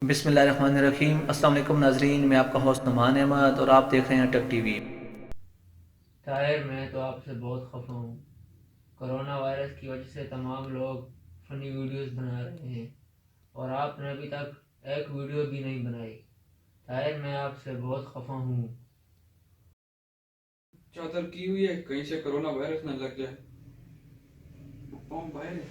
बिस्मिल्लाहिर्रहमानिर्रहीम। अस्सलाम वालेकुम नाजरीन, मैं आपका होस्ट नुमान अहमद और आप देख रहे हैं टेक टीवी। ताहिर, मैं तो आपसे बहुत खफा हूँ। कोरोना वायरस की वजह से तमाम लोग फनी वीडियोस बना रहे हैं और आपने अभी तक एक वीडियो भी नहीं बनाई। ताहिर, मैं आपसे बहुत खफा हूँ। चादर की हुई है कहीं से कोरोना वायरस ना लग जाए। कौन बाहर है?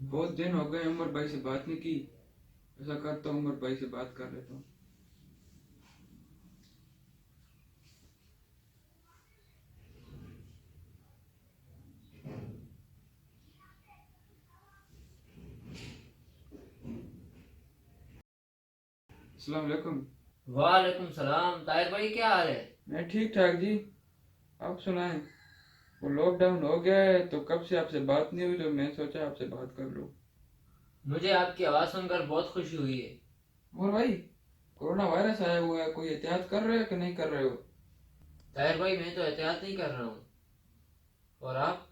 बहुत दिन हो गए उमर भाई से बात नहीं की। ऐसा करता हूँ उमर भाई से बात कर लेता हूँ। अस्सलाम वालेकुम। वालेकुम सलाम। ताहिर भाई, क्या हाल है? मैं ठीक ठाक जी। आप सुनाएं। वो लॉकडाउन हो गया है तो कब से आपसे बात नहीं हुई, तो मैं सोचा आपसे बात कर लूँ। मुझे आपकी आवाज़ सुनकर बहुत खुशी हुई है। उमर भाई, कोरोना वायरस आया हुआ है, कोई एहतियात कर रहे हो कि नहीं कर रहे हो? ताहिर भाई, मैं तो एहतियात नहीं कर रहा हूँ। और आप?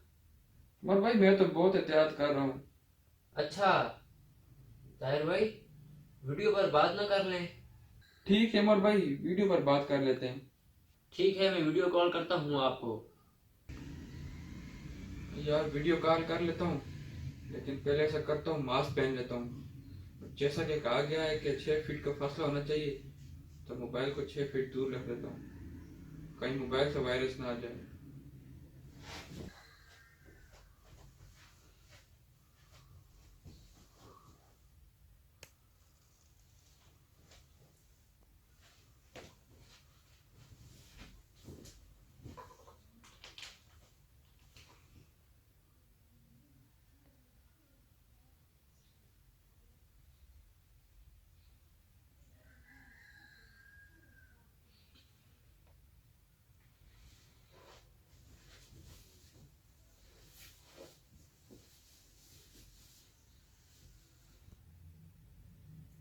उमर भाई, मैं तो बहुत एहतियात कर रहा हूँ। अच्छा। ताहिर भाई, वीडियो पर बात ना कर लें? ठीक है उमर भाई, वीडियो पर बात कर लेते हैं। ठीक है, मैं वीडियो कॉल करता हूँ आपको। यार वीडियो कॉल कर लेता हूँ, लेकिन पहले ऐसा करता हूँ, मास्क पहन लेता हूँ। जैसा कि कहा गया है कि 6 फीट का फासला होना चाहिए, तो मोबाइल को 6 फीट दूर रख देता हूँ, कहीं मोबाइल से वायरस ना आ जाए।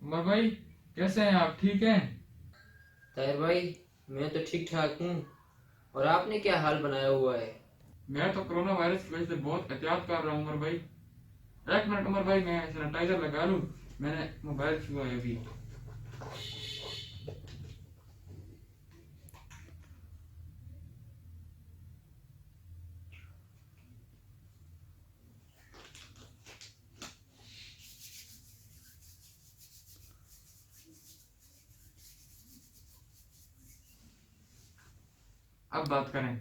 उमर भाई, कैसे हैं आप? ठीक हैं? ताहिर भाई, मैं तो ठीक ठाक हूँ। और आपने क्या हाल बनाया हुआ है? मैं तो कोरोना वायरस की वजह से बहुत एहतियात कर रहा हूँ उमर भाई। एक मिनट उमर भाई, मैं सैनिटाइजर लगा लूँ। मैंने मोबाइल छुआ है अभी। अब बात करें।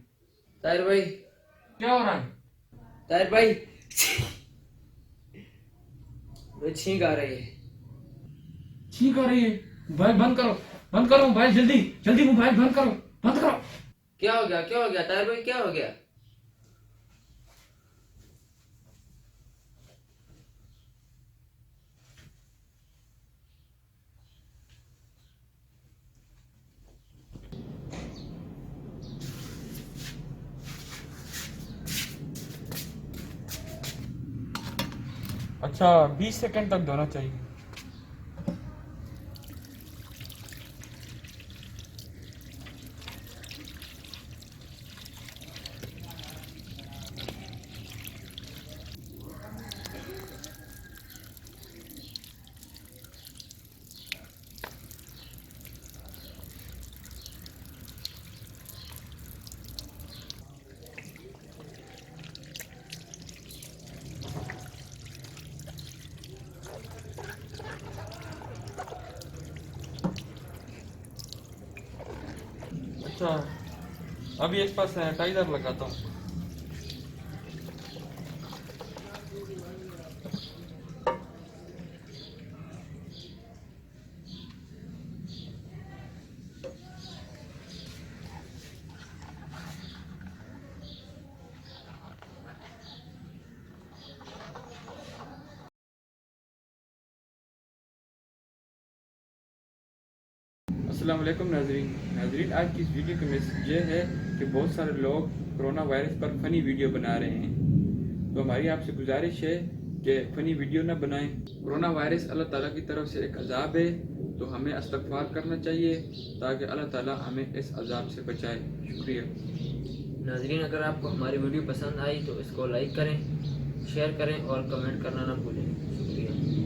ताहिर भाई। क्या हो रहा है? ताहिर भाई, मुझे छींक आ रही है। छींक आ रही है? मोबाइल बंद करो, बंद करो मोबाइल, जल्दी जल्दी मोबाइल बंद करो, बंद करो। क्या हो गया? क्या हो गया ताहिर भाई, क्या हो गया? अच्छा, 20 सेकंड तक धोना चाहिए। अच्छा, अभी इस पर सैनिटाइजर लगाता हूँ। अस्सलाम वालेकुम नाजरीन। आज की इस वीडियो का मैसेज ये है कि बहुत सारे लोग कोरोना वायरस पर फ़नी वीडियो बना रहे हैं, तो हमारी आपसे गुजारिश है कि फ़नी वीडियो ना बनाएं। कोरोना वायरस अल्लाह ताला की तरफ से एक अजाब है, तो हमें इस्तग़फ़ार करना चाहिए ताकि अल्लाह ताला हमें इस अजाब से बचाए। शुक्रिया। नाजरीन, अगर आपको हमारी वीडियो पसंद आई तो इसको लाइक करें, शेयर करें और कमेंट करना ना भूलें।